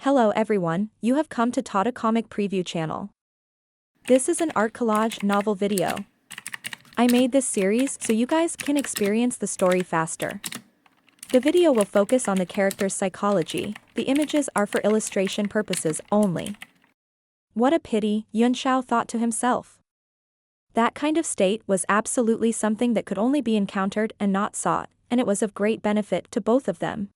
Hello everyone, you have come to Tata Comic Preview channel. This is an art collage novel video. I made this series so you guys can experience the story faster. The video will focus on the character's psychology, the images are for illustration purposes only. What a pity, Yunxiao thought to himself. That kind of state was absolutely something that could only be encountered and not sought, and it was of great benefit to both of them.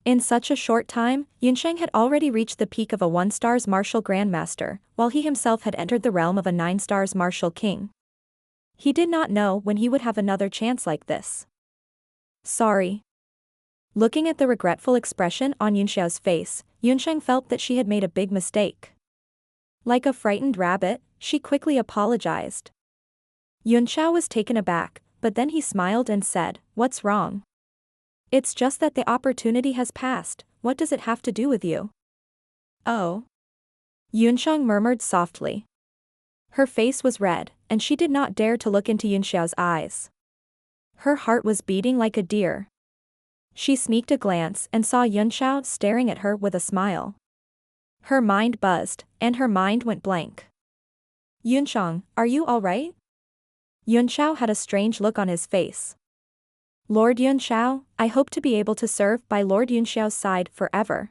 In such a short time, Sheng had already reached the peak of a 1-stars martial grandmaster, while he himself had entered the realm of a 9-stars martial king. He did not know when he would have another chance like this. Sorry. Looking at the regretful expression on Yunxiao's face, Sheng felt that she had made a big mistake. Like a frightened rabbit, she quickly apologized. Yunxiao was taken aback, but then he smiled and said, "What's wrong? It's just that the opportunity has passed, what does it have to do with you?" "Oh." Yunxiang murmured softly. Her face was red, and she did not dare to look into Yunxiao's eyes. Her heart was beating like a deer. She sneaked a glance and saw Yunxiao staring at her with a smile. Her mind buzzed, and her mind went blank. "Yunxiang, are you alright?" Yunxiao had a strange look on his face. "Lord Yunxiao, I hope to be able to serve by Lord Yunxiao's side forever."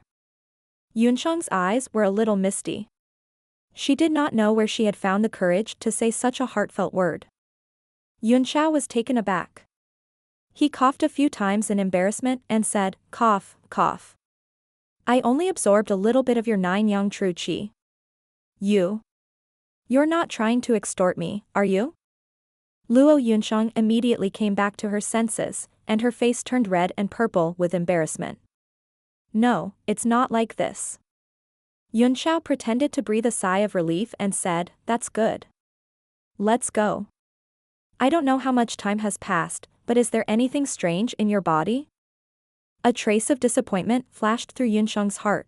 Yunxiang's eyes were a little misty. She did not know where she had found the courage to say such a heartfelt word. Yunxiao was taken aback. He coughed a few times in embarrassment and said, "Cough, cough. I only absorbed a little bit of your 9-yang true qi. You're not trying to extort me, are you?" Luo Yunxiang immediately came back to her senses, and her face turned red and purple with embarrassment. "No, it's not like this." Yunxiao pretended to breathe a sigh of relief and said, "That's good. Let's go. I don't know how much time has passed, but is there anything strange in your body?" A trace of disappointment flashed through Yunxiang's heart.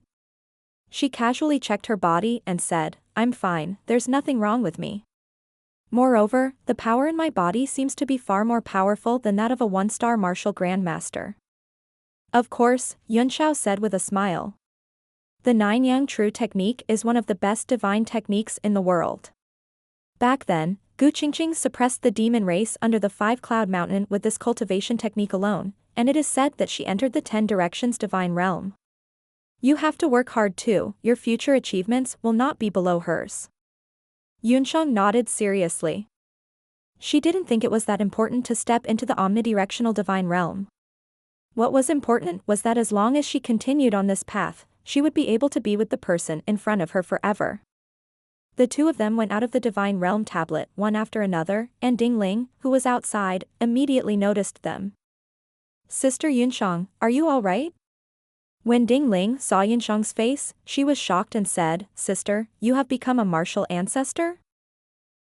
She casually checked her body and said, "I'm fine, there's nothing wrong with me. Moreover, the power in my body seems to be far more powerful than that of a 1-star martial grandmaster." "Of course," Yunxiao said with a smile. "The 9-yang true technique is one of the best divine techniques in the world. Back then, Gu Qingqing suppressed the demon race under the 5-cloud mountain with this cultivation technique alone, and it is said that she entered the 10 directions divine realm. You have to work hard too, your future achievements will not be below hers." Yunxiang nodded seriously. She didn't think it was that important to step into the omnidirectional divine realm. What was important was that as long as she continued on this path, she would be able to be with the person in front of her forever. The two of them went out of the divine realm tablet one after another, and Ding Ling, who was outside, immediately noticed them. "Sister Yunxiang, are you alright?" When Ding Ling saw Yunxiang's face, she was shocked and said, "Sister, you have become a martial ancestor?"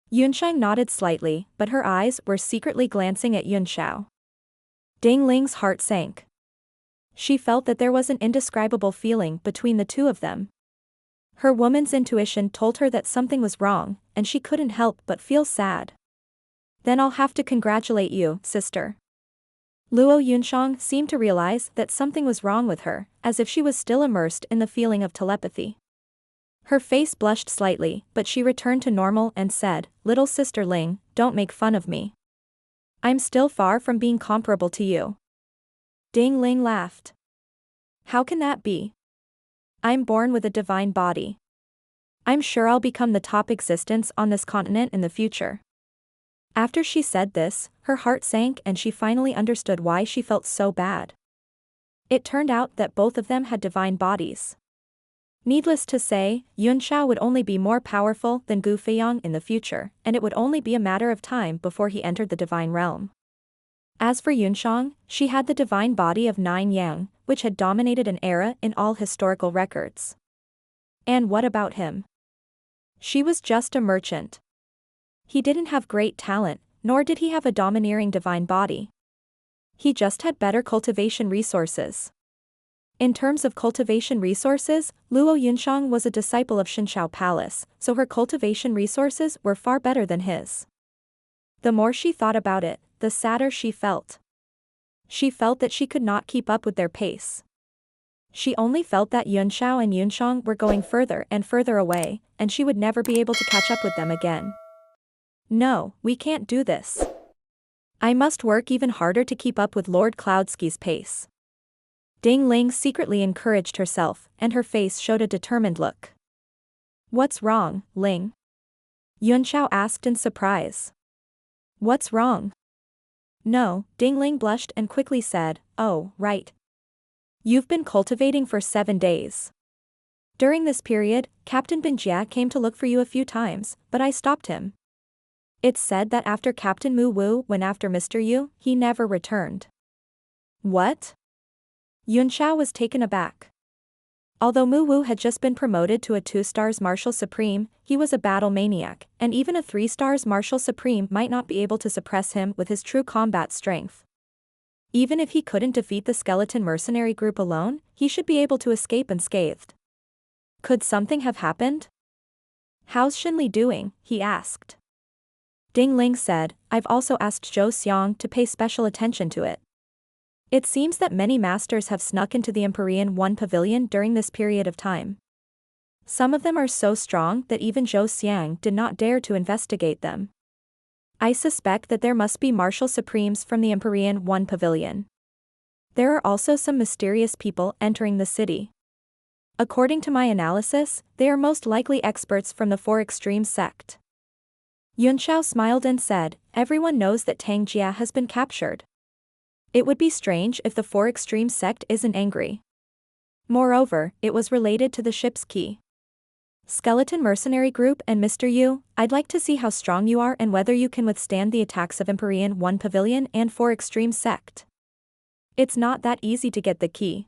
Yunxiang nodded slightly, but her eyes were secretly glancing at Yunxiao. Ding Ling's heart sank. She felt that there was an indescribable feeling between the two of them. Her woman's intuition told her that something was wrong, and she couldn't help but feel sad. "Then I'll have to congratulate you, sister." Luo Yunxiang seemed to realize that something was wrong with her, as if she was still immersed in the feeling of telepathy. Her face blushed slightly, but she returned to normal and said, "Little sister Ling, don't make fun of me. I'm still far from being comparable to you." Ding Ling laughed. "How can that be? I'm born with a divine body. I'm sure I'll become the top existence on this continent in the future." After she said this, her heart sank and she finally understood why she felt so bad. It turned out that both of them had divine bodies. Needless to say, Yunxiao would only be more powerful than Gu Feiyang in the future, and it would only be a matter of time before he entered the divine realm. As for Yunxiang, she had the divine body of 9 yang, which had dominated an era in all historical records. And what about him? She was just a merchant. He didn't have great talent, nor did he have a domineering divine body. He just had better cultivation resources. In terms of cultivation resources, Luo Yunxiang was a disciple of Shenshao Palace, so her cultivation resources were far better than his. The more she thought about it, the sadder she felt. She felt that she could not keep up with their pace. She only felt that Yunxiao and Yunxiang were going further and further away, and she would never be able to catch up with them again. No, we can't do this. I must work even harder to keep up with Lord Cloudsky's pace. Ding Ling secretly encouraged herself, and her face showed a determined look. What's wrong, Ling? Yunxiao asked in surprise. What's wrong? No, Ding Ling blushed and quickly said, oh, right. You've been cultivating for 7 days. During this period, Captain Binjia came to look for you a few times, but I stopped him. It's said that after Captain Mu Wu went after Mr. Yu, he never returned. What? Yunxiao was taken aback. Although Mu Wu had just been promoted to a 2-stars Martial Supreme, he was a battle maniac, and even a 3-stars Martial Supreme might not be able to suppress him with his true combat strength. Even if he couldn't defeat the skeleton mercenary group alone, he should be able to escape unscathed. Could something have happened? How's Shinli doing? He asked. Ding Ling said, I've also asked Zhou Xiang to pay special attention to it. It seems that many masters have snuck into the Empyrean 1 pavilion during this period of time. Some of them are so strong that even Zhou Xiang did not dare to investigate them. I suspect that there must be martial supremes from the Empyrean 1 pavilion. There are also some mysterious people entering the city. According to my analysis, they are most likely experts from the 4 Extremes sect. Yunxiao smiled and said, everyone knows that Tang Jia has been captured. It would be strange if the 4 Extremes sect isn't angry. Moreover, it was related to the ship's key. Skeleton Mercenary Group and Mr. Yu, I'd like to see how strong you are and whether you can withstand the attacks of Empyrean 1 Pavilion and 4 Extreme Sect. It's not that easy to get the key.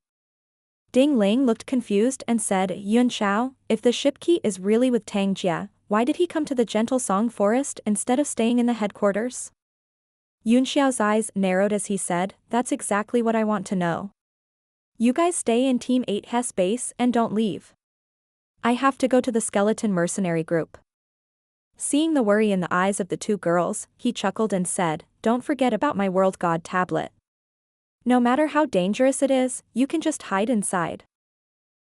Ding Ling looked confused and said, Yunxiao, if the ship key is really with Tang Jia, why did he come to the Gentle Song Forest instead of staying in the headquarters? Yunxiao's eyes narrowed as he said, that's exactly what I want to know. You guys stay in Team 8 Hess base and don't leave. I have to go to the skeleton mercenary group. Seeing the worry in the eyes of the 2 girls, he chuckled and said, don't forget about my World God tablet. No matter how dangerous it is, you can just hide inside.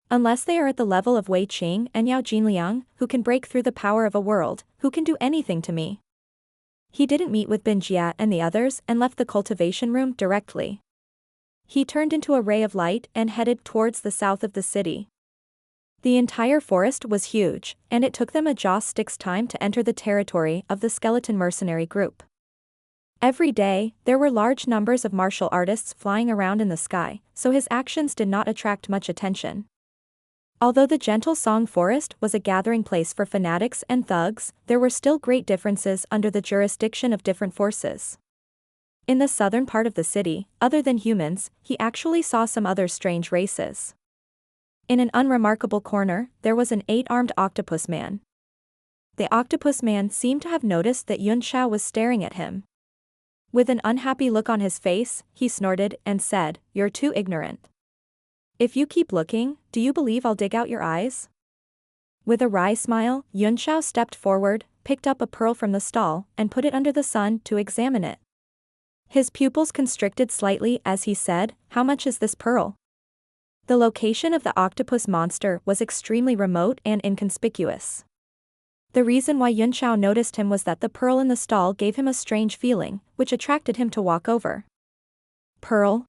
Unless they are at the level of Wei Qing and Yao Jinliang, who can break through the power of a world, who can do anything to me. He didn't meet with Binjia and the others and left the cultivation room directly. He turned into a ray of light and headed towards the south of the city. The entire forest was huge, and it took them a joss stick's time to enter the territory of the skeleton mercenary group. Every day, there were large numbers of martial artists flying around in the sky, so his actions did not attract much attention. Although the Gentle Song Forest was a gathering place for fanatics and thugs, there were still great differences under the jurisdiction of different forces. In the southern part of the city, other than humans, he actually saw some other strange races. In an unremarkable corner, there was an 8-armed octopus man. The octopus man seemed to have noticed that Yunxiao was staring at him. With an unhappy look on his face, he snorted and said, you're too ignorant. If you keep looking, do you believe I'll dig out your eyes? With a wry smile, Yunxiao stepped forward, picked up a pearl from the stall, and put it under the sun to examine it. His pupils constricted slightly as he said, how much is this pearl? The location of the octopus monster was extremely remote and inconspicuous. The reason why Yunxiao noticed him was that the pearl in the stall gave him a strange feeling, which attracted him to walk over. Pearl?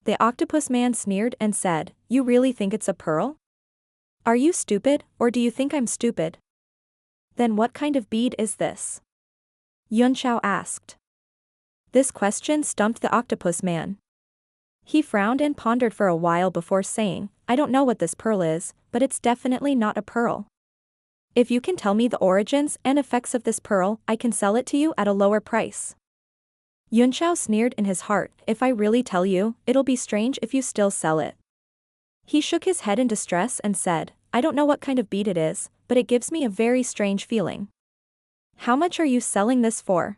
The octopus man sneered and said, you really think it's a pearl? Are you stupid, or do you think I'm stupid? Then what kind of bead is this? Yunxiao asked. This question stumped the octopus man. He frowned and pondered for a while before saying, I don't know what this pearl is, but it's definitely not a pearl. If you can tell me the origins and effects of this pearl, I can sell it to you at a lower price. Yunxiao sneered in his heart, if I really tell you, it'll be strange if you still sell it. He shook his head in distress and said, I don't know what kind of bead it is, but it gives me a very strange feeling. How much are you selling this for?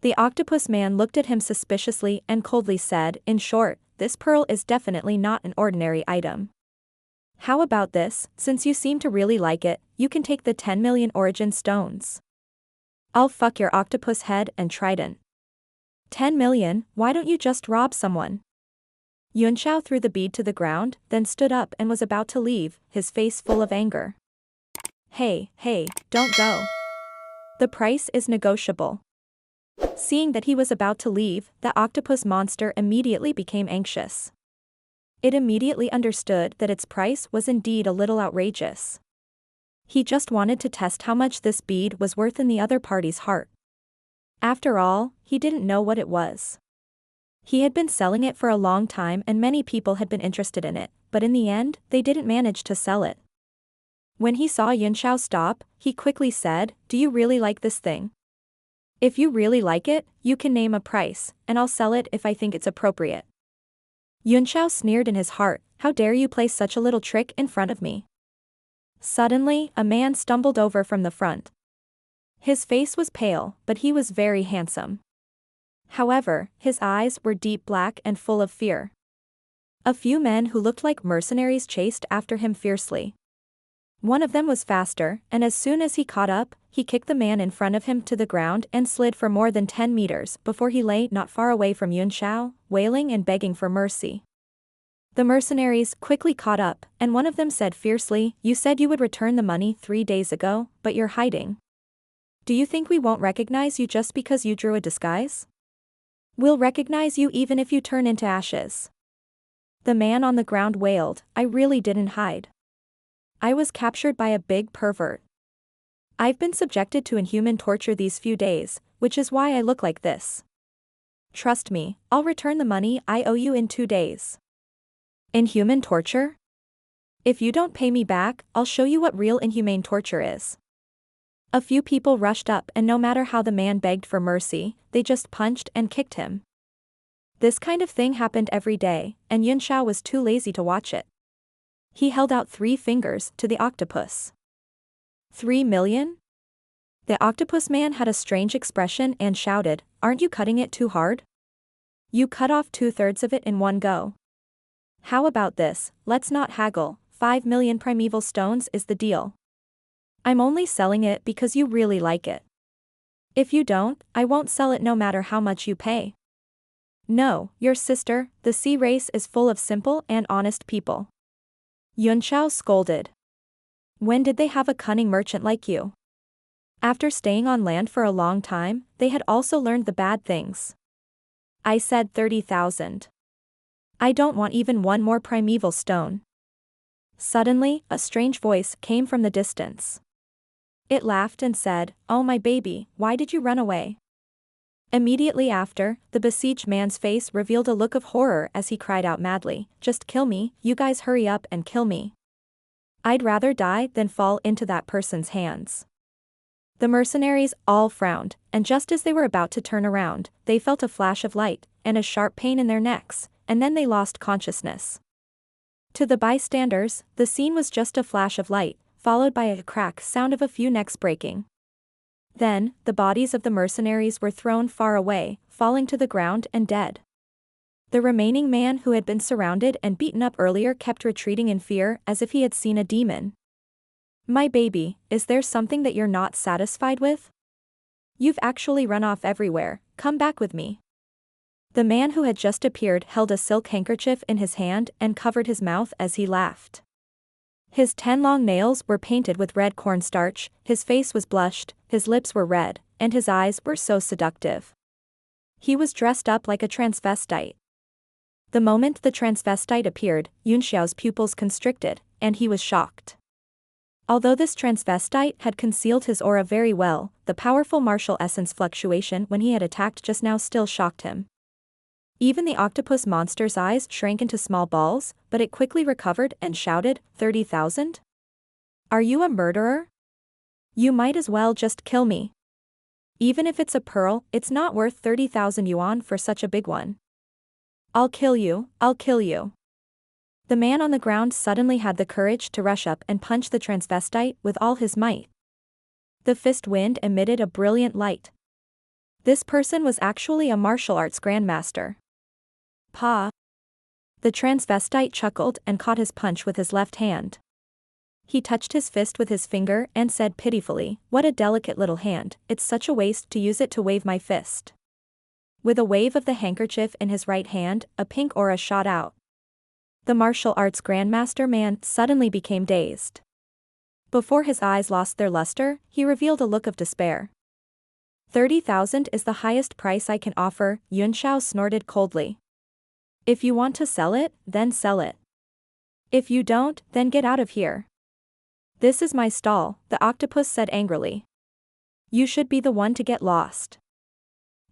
The octopus man looked at him suspiciously and coldly said, in short, this pearl is definitely not an ordinary item. How about this, since you seem to really like it, you can take the 10 million origin stones. I'll fuck your octopus head and trident. 10 million, why don't you just rob someone? Yunxiao threw the bead to the ground, then stood up and was about to leave, his face full of anger. Hey, don't go. The price is negotiable. Seeing that he was about to leave, the octopus monster immediately became anxious. It immediately understood that its price was indeed a little outrageous. He just wanted to test how much this bead was worth in the other party's heart. After all, he didn't know what it was. He had been selling it for a long time and many people had been interested in it, but in the end, they didn't manage to sell it. When he saw Yunxiao stop, he quickly said, "Do you really like this thing? If you really like it, you can name a price, and I'll sell it if I think it's appropriate." Yunxiao sneered in his heart, "How dare you play such a little trick in front of me?" Suddenly, a man stumbled over from the front. His face was pale, but he was very handsome. However, his eyes were deep black and full of fear. A few men who looked like mercenaries chased after him fiercely. One of them was faster, and as soon as he caught up, he kicked the man in front of him to the ground and slid for more than 10 meters before he lay not far away from Yunxiao, wailing and begging for mercy. The mercenaries quickly caught up, and one of them said fiercely, "You said you would return the money 3 days ago, but you're hiding. Do you think we won't recognize you just because you drew a disguise? We'll recognize you even if you turn into ashes." The man on the ground wailed, "I really didn't hide. I was captured by a big pervert. I've been subjected to inhuman torture these few days, which is why I look like this. Trust me, I'll return the money I owe you in 2 days. Inhuman torture? If you don't pay me back, I'll show you what real inhumane torture is." A few people rushed up and no matter how the man begged for mercy, they just punched and kicked him. This kind of thing happened every day, and Yunxiao was too lazy to watch it. He held out 3 fingers to the octopus. 3 million? The octopus man had a strange expression and shouted, "Aren't you cutting it too hard? You cut off 2/3 of it in one go. How about this, let's not haggle, 5 million primeval stones is the deal. I'm only selling it because you really like it. If you don't, I won't sell it no matter how much you pay. No, your sister, the sea race is full of simple and honest people." Yunxiao scolded. "When did they have a cunning merchant like you? After staying on land for a long time, they had also learned the bad things. I said 30,000. I don't want even one more primeval stone." Suddenly, a strange voice came from the distance. It laughed and said, "Oh my baby, why did you run away?" Immediately after, the besieged man's face revealed a look of horror as he cried out madly, "Just kill me, you guys hurry up and kill me. I'd rather die than fall into that person's hands." The mercenaries all frowned, and just as they were about to turn around, they felt a flash of light, and a sharp pain in their necks, and then they lost consciousness. To the bystanders, the scene was just a flash of light, followed by a crack sound of a few necks breaking. Then, the bodies of the mercenaries were thrown far away, falling to the ground and dead. The remaining man who had been surrounded and beaten up earlier kept retreating in fear as if he had seen a demon. "My baby, is there something that you're not satisfied with? You've actually run off everywhere, come back with me." The man who had just appeared held a silk handkerchief in his hand and covered his mouth as he laughed. His 10 long nails were painted with red cornstarch, his face was blushed, his lips were red, and his eyes were so seductive. He was dressed up like a transvestite. The moment the transvestite appeared, Yunxiao's pupils constricted, and he was shocked. Although this transvestite had concealed his aura very well, the powerful martial essence fluctuation when he had attacked just now still shocked him. Even the octopus monster's eyes shrank into small balls, but it quickly recovered and shouted, 30,000? Are you a murderer? You might as well just kill me. Even if it's a pearl, it's not worth 30,000 yuan for such a big one. I'll kill you, I'll kill you." The man on the ground suddenly had the courage to rush up and punch the transvestite with all his might. The fist wind emitted a brilliant light. This person was actually a martial arts grandmaster. "Pa!" The transvestite chuckled and caught his punch with his left hand. He touched his fist with his finger and said pitifully, "What a delicate little hand, it's such a waste to use it to wave my fist." With a wave of the handkerchief in his right hand, a pink aura shot out, The martial arts grandmaster man suddenly became dazed. Before his eyes lost their luster, he revealed a look of despair. 30,000 is the highest price I can offer, Yunxiao snorted coldly. If you want to sell it, then sell it. If you don't, then get out of here. This is my stall, the octopus said angrily. You should be the one to get lost.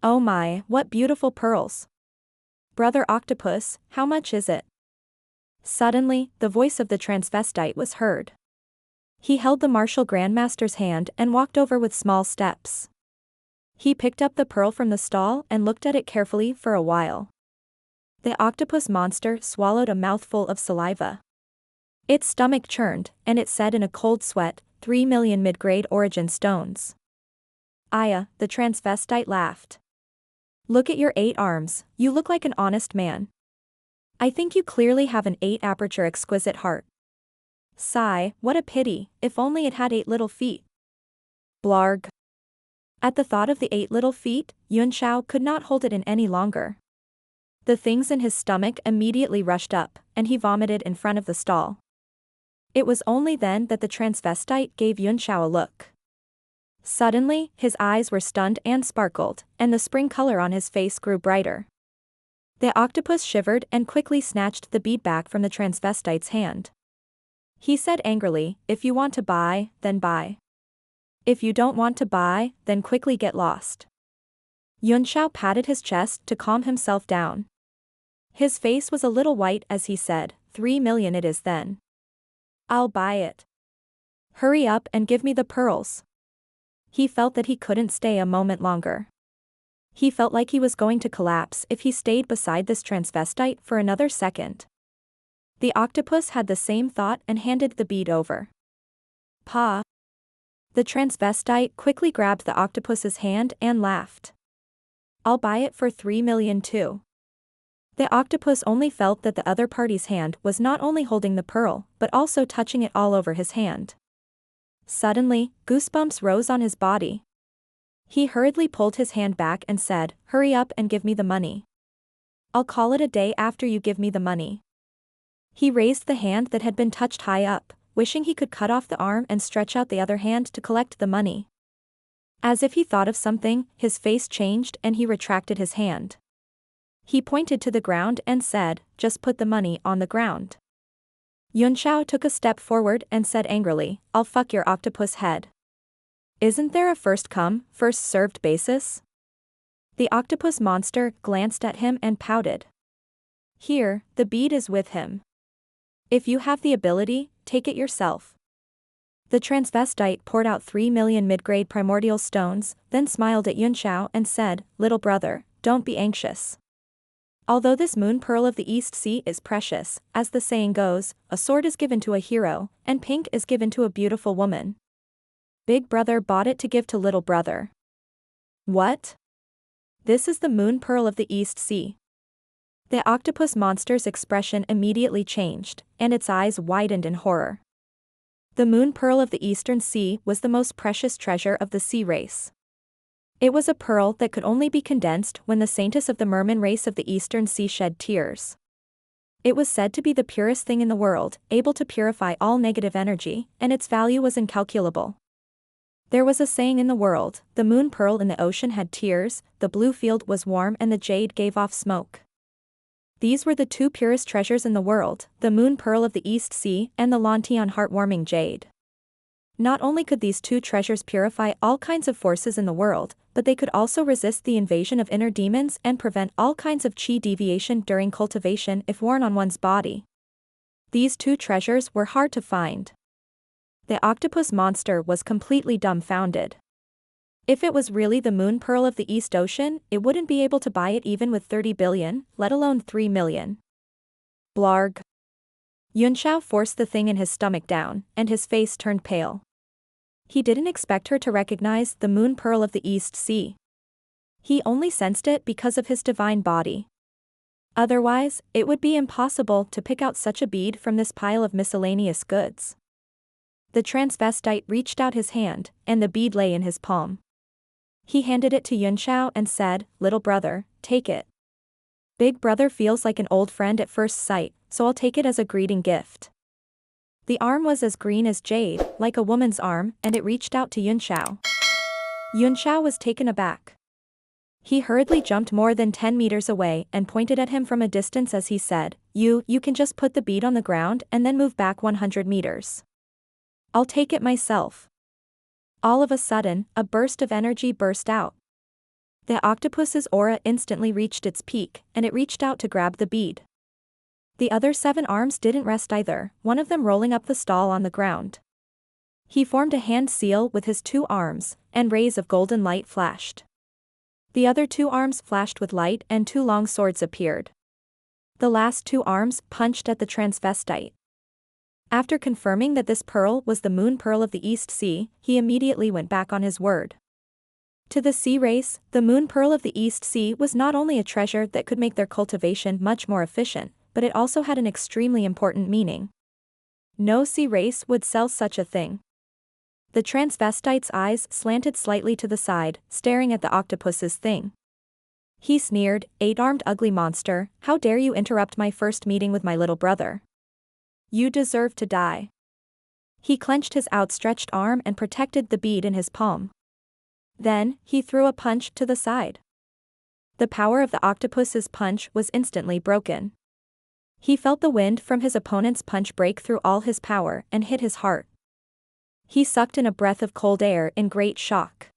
Oh my, what beautiful pearls. Brother octopus, how much is it? Suddenly, the voice of the transvestite was heard. He held the martial grandmaster's hand and walked over with small steps. He picked up the pearl from the stall and looked at it carefully for a while. The octopus monster swallowed a mouthful of saliva. Its stomach churned, and it said in a cold sweat, 3 million mid-grade origin stones. Aya, the transvestite laughed. Look at your 8 arms, you look like an honest man. I think you clearly have an 8-aperture exquisite heart. Sigh, what a pity, if only it had 8 little feet. Blarg. At the thought of the 8 little feet, Yunxiao could not hold it in any longer. The things in his stomach immediately rushed up, and he vomited in front of the stall. It was only then that the transvestite gave Yunxiao a look. Suddenly, his eyes were stunned and sparkled, and the spring color on his face grew brighter. The octopus shivered and quickly snatched the bead back from the transvestite's hand. He said angrily, if you want to buy, then buy. If you don't want to buy, then quickly get lost. Yunxiao patted his chest to calm himself down. His face was a little white as he said, 3 million it is then. I'll buy it. Hurry up and give me the pearls. He felt that he couldn't stay a moment longer. He felt like he was going to collapse if he stayed beside this transvestite for another second. The octopus had the same thought and handed the bead over. Pa. The transvestite quickly grabbed the octopus's hand and laughed. I'll buy it for 3 million too. The octopus only felt that the other party's hand was not only holding the pearl, but also touching it all over his hand. Suddenly, goosebumps rose on his body. He hurriedly pulled his hand back and said, hurry up and give me the money. I'll call it a day after you give me the money. He raised the hand that had been touched high up, wishing he could cut off the arm and stretch out the other hand to collect the money. As if he thought of something, his face changed and he retracted his hand. He pointed to the ground and said, just put the money on the ground. Yunxiao took a step forward and said angrily, I'll fuck your octopus head. Isn't there a first come, first served basis? The octopus monster glanced at him and pouted. Here, the bead is with him. If you have the ability, take it yourself. The transvestite poured out 3 million mid-grade primordial stones, then smiled at Yunxiao and said, little brother, don't be anxious. Although this moon pearl of the East Sea is precious, as the saying goes, a sword is given to a hero, and pink is given to a beautiful woman. Big brother bought it to give to little brother. What? This is the moon pearl of the East Sea. The octopus monster's expression immediately changed, and its eyes widened in horror. The moon pearl of the Eastern Sea was the most precious treasure of the sea race. It was a pearl that could only be condensed when the saintess of the merman race of the Eastern Sea shed tears. It was said to be the purest thing in the world, able to purify all negative energy, and its value was incalculable. There was a saying in the world, the moon pearl in the ocean had tears, the blue field was warm and the jade gave off smoke. These were the 2 purest treasures in the world, the moon pearl of the East Sea and the Lantian heartwarming jade. Not only could these 2 treasures purify all kinds of forces in the world, but they could also resist the invasion of inner demons and prevent all kinds of chi deviation during cultivation if worn on one's body. These 2 treasures were hard to find. The octopus monster was completely dumbfounded. If it was really the moon pearl of the East Ocean, it wouldn't be able to buy it even with 30 billion, let alone 3 million. Blarg. Yunxiao forced the thing in his stomach down, and his face turned pale. He didn't expect her to recognize the moon pearl of the East Sea. He only sensed it because of his divine body. Otherwise, it would be impossible to pick out such a bead from this pile of miscellaneous goods. The transvestite reached out his hand, and the bead lay in his palm. He handed it to Yunxiao and said, little brother, take it. Big brother feels like an old friend at first sight, so I'll take it as a greeting gift. The arm was as green as jade, like a woman's arm, and it reached out to Yunxiao. Yunxiao was taken aback. He hurriedly jumped more than 10 meters away and pointed at him from a distance as he said, You can just put the bead on the ground and then move back 100 meters. I'll take it myself. All of a sudden, a burst of energy burst out. The octopus's aura instantly reached its peak, and it reached out to grab the bead. The other 7 arms didn't rest either, one of them rolling up the stall on the ground. He formed a hand seal with his 2 arms, and rays of golden light flashed. The other 2 arms flashed with light and 2 long swords appeared. The last 2 arms punched at the transvestite. After confirming that this pearl was the moon pearl of the East Sea, he immediately went back on his word. To the sea race, the moon pearl of the East Sea was not only a treasure that could make their cultivation much more efficient, but it also had an extremely important meaning. No sea race would sell such a thing. The transvestite's eyes slanted slightly to the side, staring at the octopus's thing. He sneered, 8-armed ugly monster, how dare you interrupt my first meeting with my little brother? You deserve to die. He clenched his outstretched arm and protected the bead in his palm. Then, he threw a punch to the side. The power of the octopus's punch was instantly broken. He felt the wind from his opponent's punch break through all his power and hit his heart. He sucked in a breath of cold air in great shock.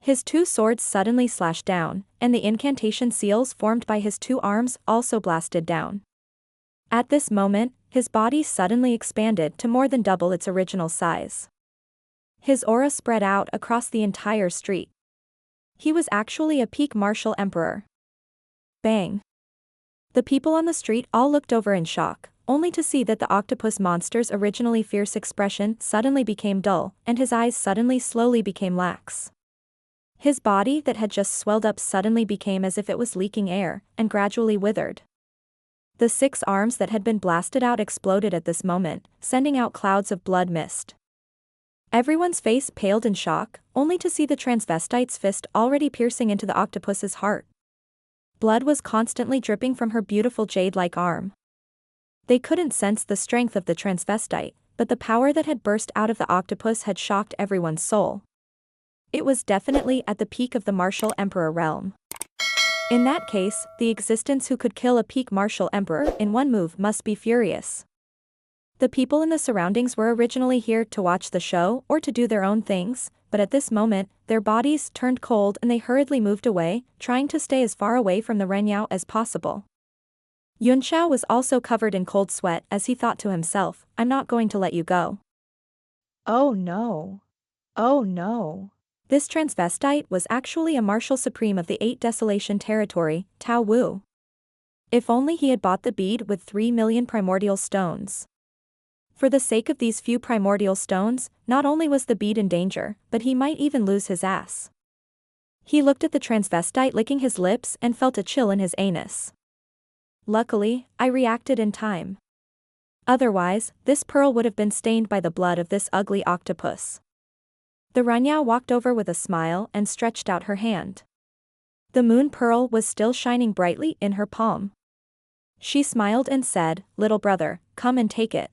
His 2 swords suddenly slashed down, and the incantation seals formed by his 2 arms also blasted down. At this moment, his body suddenly expanded to more than double its original size. His aura spread out across the entire street. He was actually a peak martial emperor. Bang! The people on the street all looked over in shock, only to see that the octopus monster's originally fierce expression suddenly became dull, and his eyes suddenly slowly became lax. His body that had just swelled up suddenly became as if it was leaking air, and gradually withered. The 6 arms that had been blasted out exploded at this moment, sending out clouds of blood mist. Everyone's face paled in shock, only to see the transvestite's fist already piercing into the octopus's heart. Blood was constantly dripping from her beautiful jade-like arm. They couldn't sense the strength of the transvestite, but the power that had burst out of the octopus had shocked everyone's soul. It was definitely at the peak of the martial emperor realm. In that case, the existence who could kill a peak martial emperor in one move must be furious. The people in the surroundings were originally here to watch the show or to do their own things, but at this moment, their bodies turned cold and they hurriedly moved away, trying to stay as far away from the Renyao as possible. Yunxiao was also covered in cold sweat as he thought to himself, I'm not going to let you go. Oh no. Oh no. This transvestite was actually a martial supreme of the 8 Desolation territory, Tao Wu. If only he had bought the bead with 3 million primordial stones. For the sake of these few primordial stones, not only was the bead in danger, but he might even lose his ass. He looked at the transvestite licking his lips and felt a chill in his anus. Luckily, I reacted in time. Otherwise, this pearl would have been stained by the blood of this ugly octopus. The Renyao walked over with a smile and stretched out her hand. The moon pearl was still shining brightly in her palm. She smiled and said, Little brother, come and take it.